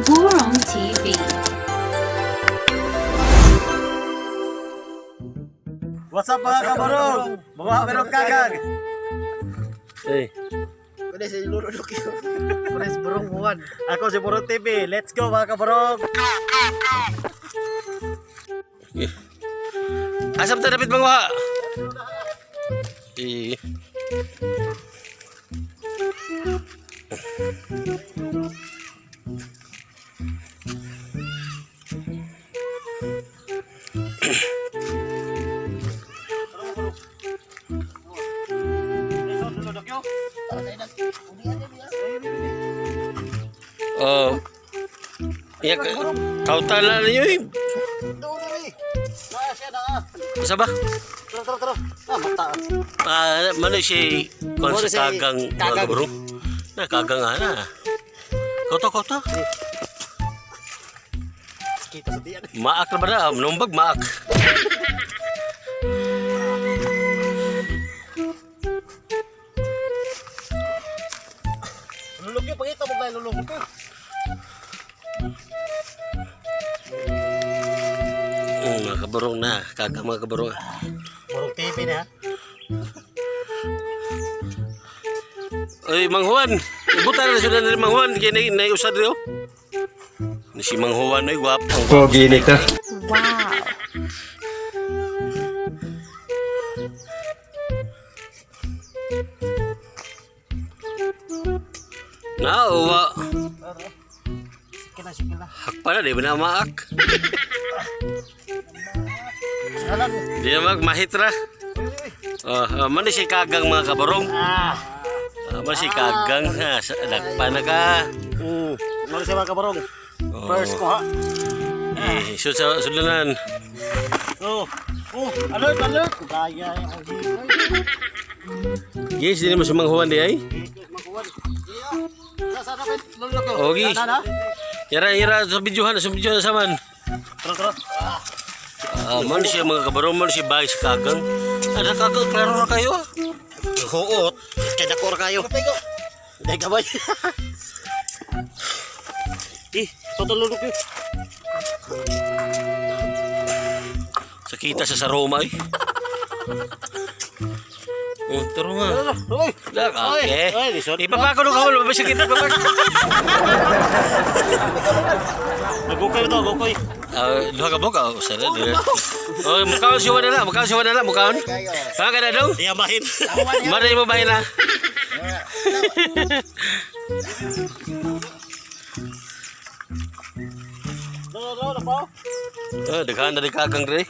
Burong TV. What's up mga kabarong? Mga kabarong kagag. Pwede sa ilurudok yun. Pwede sa burong buwan. Ako si Burong TV. Let's go mga kabarong. Asap ta dapat mga Oh. Ya kautan na niyo eh. Asa ba? Tara. Mata. Mana si kon sa kagang mga bro? Na kagang ana. Kota. Kita sa tiyan. Maak na ba na? Nombag maak. Lulok yun. Pagkita mo kayo lulok yun. Mga kabarong na. Kagang mga kabarong. Burong TV na. Ay, Mang Juan. Ibutan na sila ni Mang Juan. Kaya naiusad rin. Ni si Mang Juan ay gwapang. Pogi nito. Wow. Nauwa. Sige na. Hakpa na, di ba na maak? Alam. Di na mahitra. Mana si kagang mga kabarong? Mana si kagang? Nagpa na ka. Mali siya mga kabarong. First ko ha. Sulanan. Alert. Gaya yung Yes, di naman si Mang Juan di ay. Sana kayo lulok yun. Ogi. Yara sa videohan saman. Tara. Man siya mga kabarong, man siya bahay sa kagang. Ada kagang, klaro na kayo. Oo. Kaya nakor kayo. Dahil gabay. Tutululok yun. Sakita sa saroma eh. Taro nga. Uy. Ipapako nung kawal, mabasakit. Nagukay ito, gukay. Duha ka buka, sana dire. Oh, mukaon siya na, mukaon. Saan ka na dong? Iyamahin. Mari mo bahin na. Dalo po. Daghan na di kagang dire.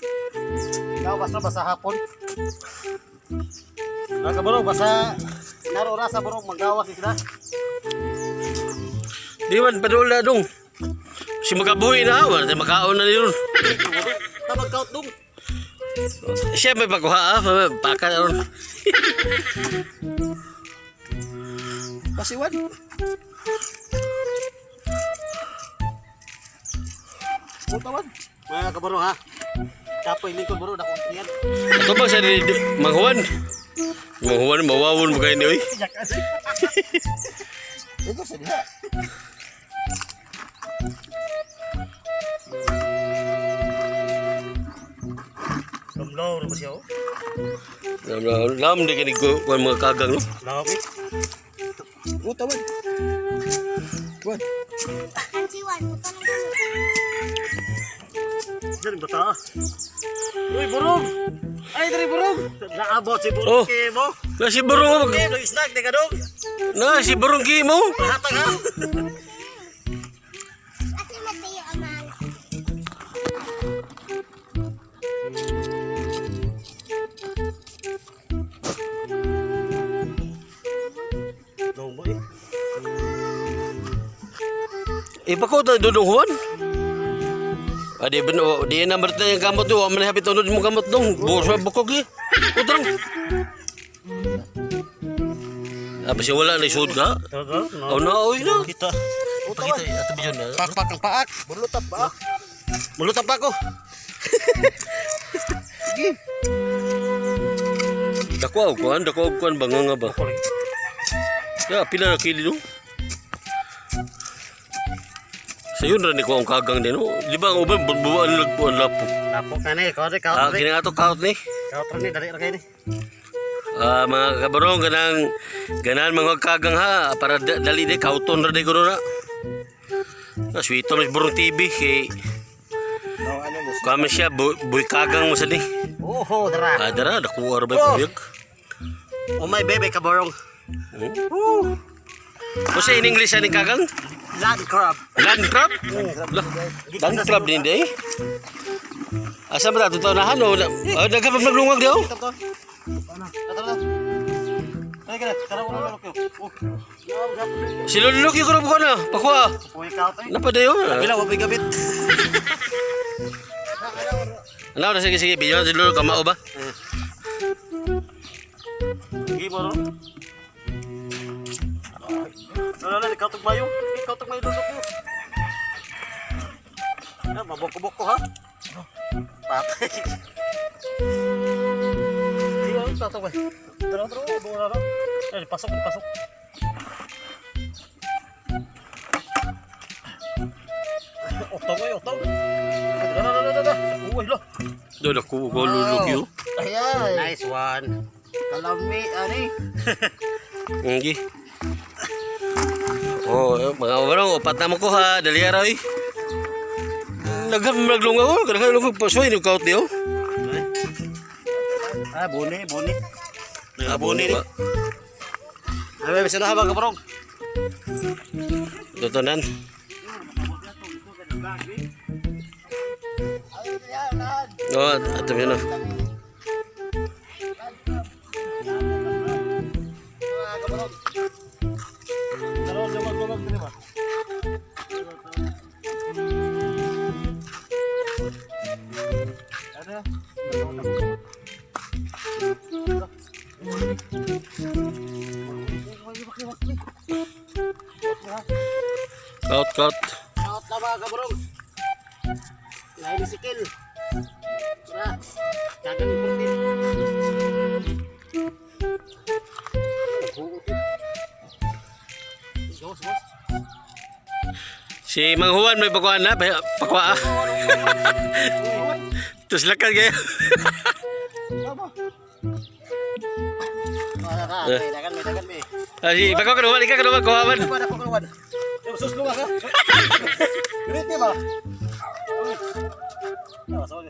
Ikaw basta hapon. Kabarong basta naro rasa barong magawas sila. Di man padul na dong. Si magabuhi na, wala tayo makaon na niyon. Tabag kaut dum. Siya may pagkuha, baka na ron. Pasiwan. Butawan. Mga kabarong ha. Kapoy lingkod bro dako yan. Ito ba sa Mang Juan? Mang Juan, mawawon mo kayo ni oy. Ito sa diha. Lamlaw na ba siya oh? Lam di kini ko mga kagang no. Labi. Butawan. Buwan. Diyan bata. Uy, burong! Ay, dari burong! Naabot si burong mo. Na si burong. Nag-snack, di ka dong? Na si burong mo. Pahatag ha? Dong mo eh. Ipako ta dudong Juan. Adi beno di number ta yung kamot do, man hapit tunod mo kamot dong. Buso bukog eh. Utrong. Abis wala na isud ka. Oh no, oy no. Kita. Pakita ato biyon na. Pak ang paak. Mulutap pa. Mulutap pa ako. Sige. Dako kuan banganga ba. Ya pila na kilo. Sayo na ni ko ang kagang din. Oh. Di ba ang uban bubuan lagpuan lapo. Lapok na ni, kau Ah, kini nga to kaut ni. kau ni dari ra ni. Mga kabarong ganan mga kagang ha para dali de kauton ra de kuno na. Sweeton is burong TV kay Oh, ano mo? kami siya buy kagang mo sa ni. Oh, dara. Dara nakuha ra ba puyag. Oh my baby kaborong. O sa in English ani kagang? Land crab. Land crab? Land crab din day. Asa ba to na hano? Daga pa maglungag daw. Ito. Ano? Tara. Ay kana, tara ulo ko. Oh. Silulok yung kurap ko na. Pakwa. Puwi ka tay. Napadayo. Bila wa gabit. Ano na sige bigyan silulok kamao ba? Gi mo ro. Ala, ikaw tugmayo. Ikaw tugmayo dulu ko. Ah, maboko-boko ha. Patay. Iya, ikaw tugmay. Tara, buka na. Eh, pasok. Otong. Dara. Uy, lo. Do na ko lulok yo. Ayan. Nice one. Kalami, ani. Ngi. Oh, mga barong upat na mo ko ha, dali araw eh. Naglunga ko, naglunga ko pasoy ni kaut dio. Ah, boni. Abon ni. Ay, bisa na habang kabarong. Dotonan. Oh, ato yun na. Kaut. Out na ba kabarong? Lain sikil. Tara. Kagang protein. Bos. Si Mang Juan may pakuan na, pakwa ah. Terus lakan kayo. Dagan me. Si pakwa ka naman, ikaw ka naman kuhaman. Pada pagkawan. Sus lu ka. Griti ba? Ya, sorry.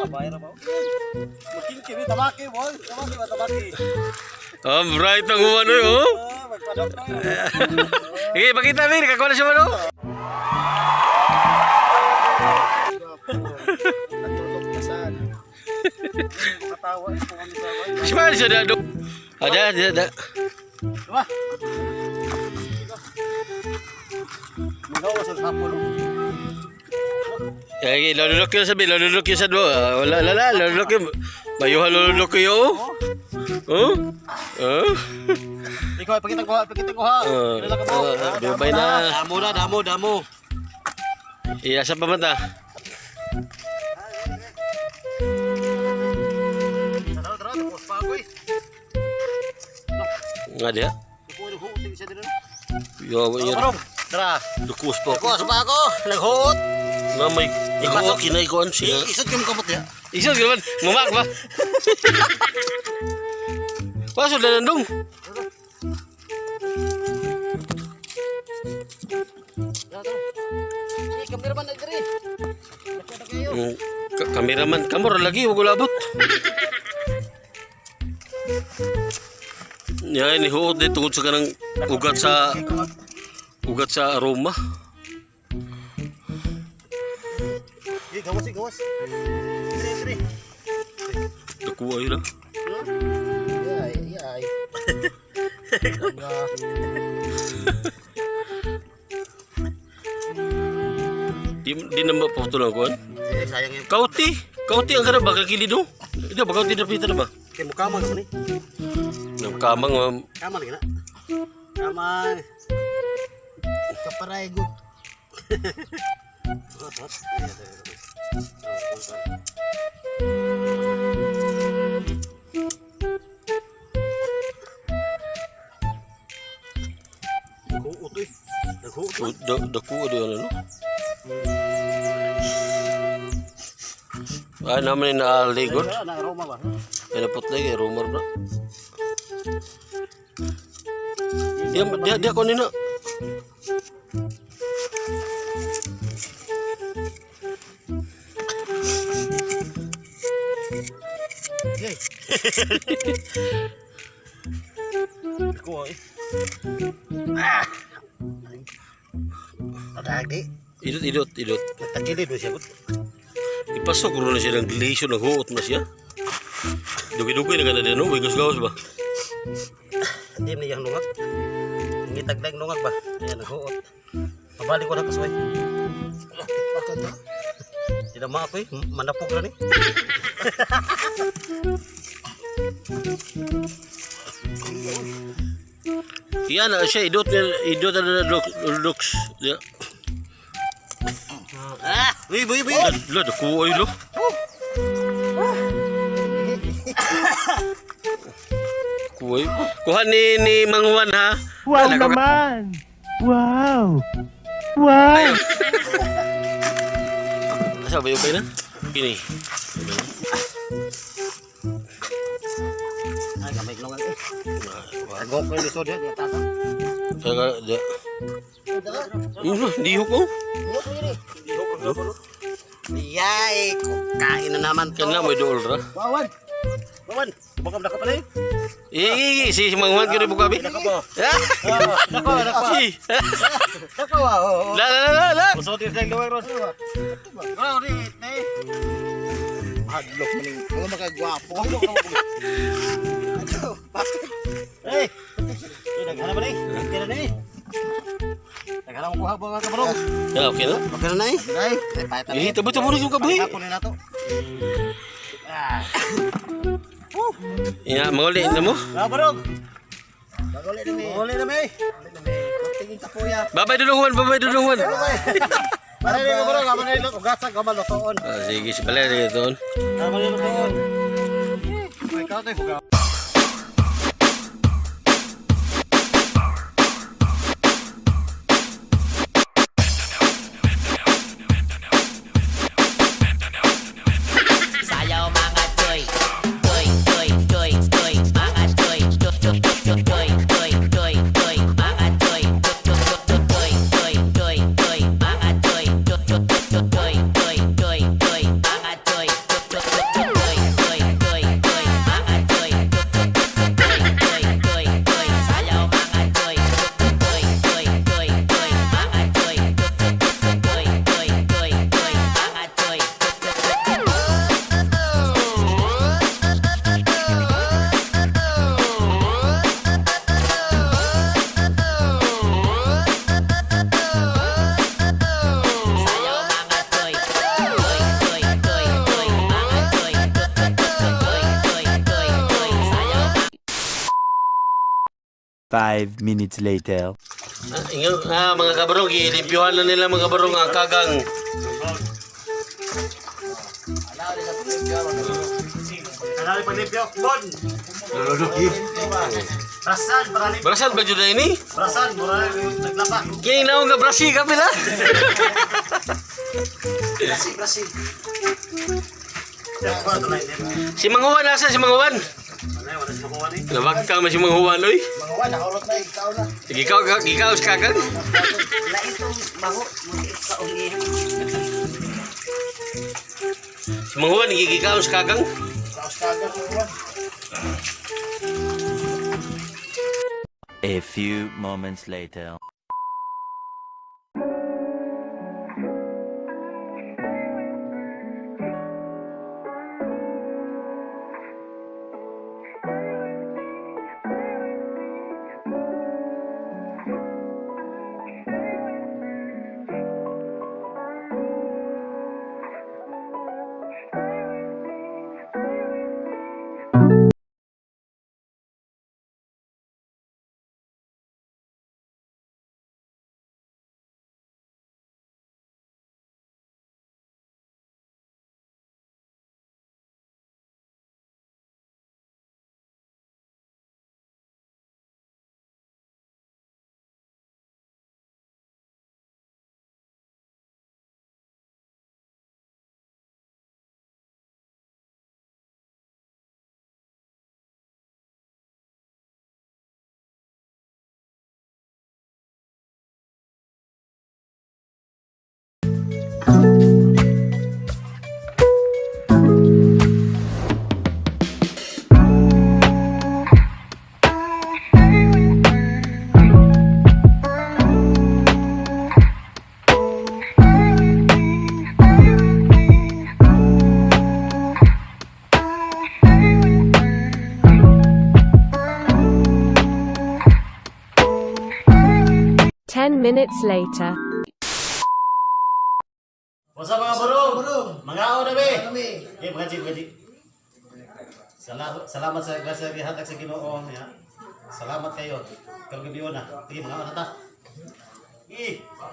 Ah, bayar ba? Makin kini tabaki, boy. Tabaki. Bright ang Juan eh, oh. Magpadok na. Okay, pakita mi, nakakuha na siya man, oh. Natulog na saan. Katawa ko kami sa boy. Siya siya dado. Ada. Diba? Magawa sa hapon. Okay, lululok yun sabi, lululok yun sa do. Wala, lululok yun. Bayuhan lululok yun, oh. Ikaw pakita ko ha. Dala ka mo. Bye na. Damo. Iya, sa pamata. Tara, tapos pa ako eh. Nga dia. Naghuhuting siya din. Yo, Barong, tara. dukus po. Ako, sapa ako. Naghuhut. Nga may ikaw kinaikuan siya. Isot ko yung kamot niya. Isang gano'n, mamak ba? Pasok na nandong. Kameraman na diri. Nakita kayo. Kameraman, kamera lagi, huwag ulabot. Yan, ihuot din tungkol sa kanang ugat sa aroma. Gawas. Diri. Nakuha yun ah. Yay. Di na maputulang kuhan. Sayang yun. Kauti ang karang bakal kilid do. Hindi ba kauti na pita na ba? Kaya mukha man ako ni. Kamang Kaman lagi na. Kaman. Kaparay good. Dako ada ano. Ay naman na ligod. Na aroma ba? Ay napot lagi rumor na. Dia ko nina. Yay. Ko eh. Tadi. Idot. Tagilid do siya. Ipasok ro na siya ng glacier naghuot na siya. Dugi-dugi na kada no, gawas ba? Hindi na yung nungag. Ngitagdag nungag ba? Ayan, naghuot. Mabalik ko na kasuway. Bakit na? Tidak maaf eh, manapog na ni. Iya na siya, idot na looks. Ya. Buy. Lo, dako ay lo. Kuy. Kuha ni Mang Juan ha. Wow naman! Wow! Wow! Asa ba yung na? Gini. Ay, gamay nungag eh. Agok ko yung lisod yan, yung tata. Saka, da. Dihok mo. Yay, kain na naman to. Kaya may dool ra. Bawan, bukam na ka pa rin. Si Mang Juan kini buka bi. Nako. Si. Nako, oo. La. Usod din sa luwag ron. Bro, rit, eh. Hadlok mo ning, ako makagwapo. Eh, naghanap ba ni? Kira ni. Naghanap ko kuha mga kabarong. Ya, okay na. Okay na ni? Ay, payat na. Eh, tabi mo rin yung kabay. Ako na to. Ya, manguli na mo. Kabarong. Manguli na mi. Tingin ka kuya. Babay dulungan. Para ni kabarong, aman ni ugatsa ka malutoon. Sige, si pala rin ito. Aman ni lutoon. Ay, ka tayo hugaw. Sayaw mga toy, toy, mga toy, mga toy, Five minutes later. Mga kabarong, ilimpyuhan na nila mga kabarong ang kagang. Kanali paglimpyo. Bon. Brasan, parali. Barasan ba dyan ini? Brasan, mura naglapa. Kaya naong nga brasi ka pila. Brasi. Si Mang Juan, nasa si Mang Juan? Wala si makuha ni. Nawag ka si Mang Juan, oy. Mga wala, nakulot na ikaw na. Ikaw sa kagang. Na itong maho, muli sa uli. Si Mang Juan, ikaw sa kagang. Kaos kagat mo kuha. A few moments later. 10 minutes later. What's up mga burong? Mga o na be. Okay, magaji. Salamat sa grasya gihatag sa Ginoo niya. Salamat kayo. Karong gabi na. Sige mga o na ta.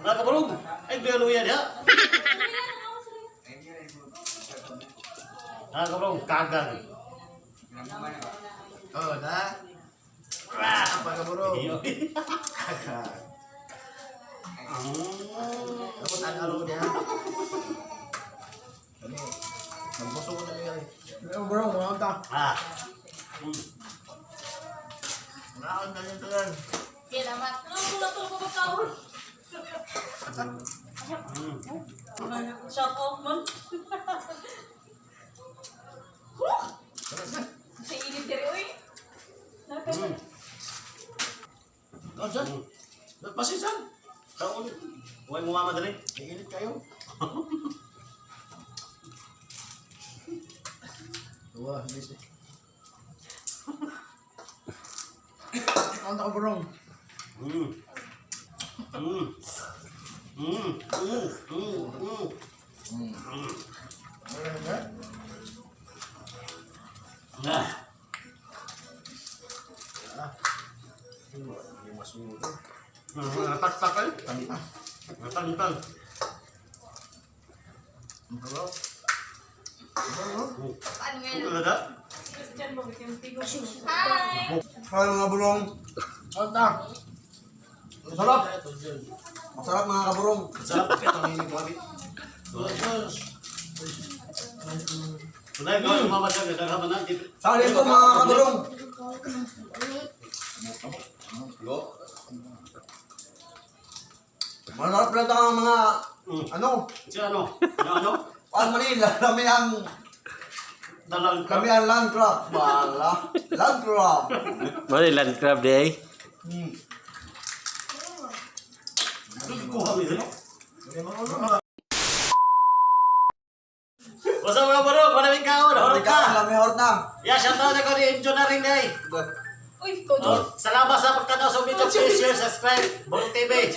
Mga kaburong. Ay haleluya dia. Mga kaburong kagang. Oh, na. Apa kaburong? Tapos ano dia? Ini, nagpuso ko na kaya. Bro, mga ta. Naon na yung tulan. Shout out man. Sa init diri oy. Kau dyan? Pasi dyan? Taon. Huwag mo mama dali. Iinit kayo. Wah, bis eh. Ang nakaburong. Hindi masunod. Natak-tak eh. Natak-tak. Hello? Ito na da? Hi mga burong. Anta. Masarap. Masarap mga kaburong. Sarap. Tunay ko, lumabas ka. Naghaman na. Sali ito mga kaburong. Masarap lang ang mga ano? Si ano? Ano? Ang Manila, kami ang Dalang ka. kami ang land crab. Bala. Land crab. Mali land crab day. Kuha mo yun. Basta mga burong, maraming kaon. Horog ka. Kami hort na. Yeah, shoutout ako ni Injo na rin day. Uy, kodo. Salamat sa pagkataw sa video. Please share, subscribe. Burong TV.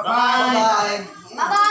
Bye. Bye-bye.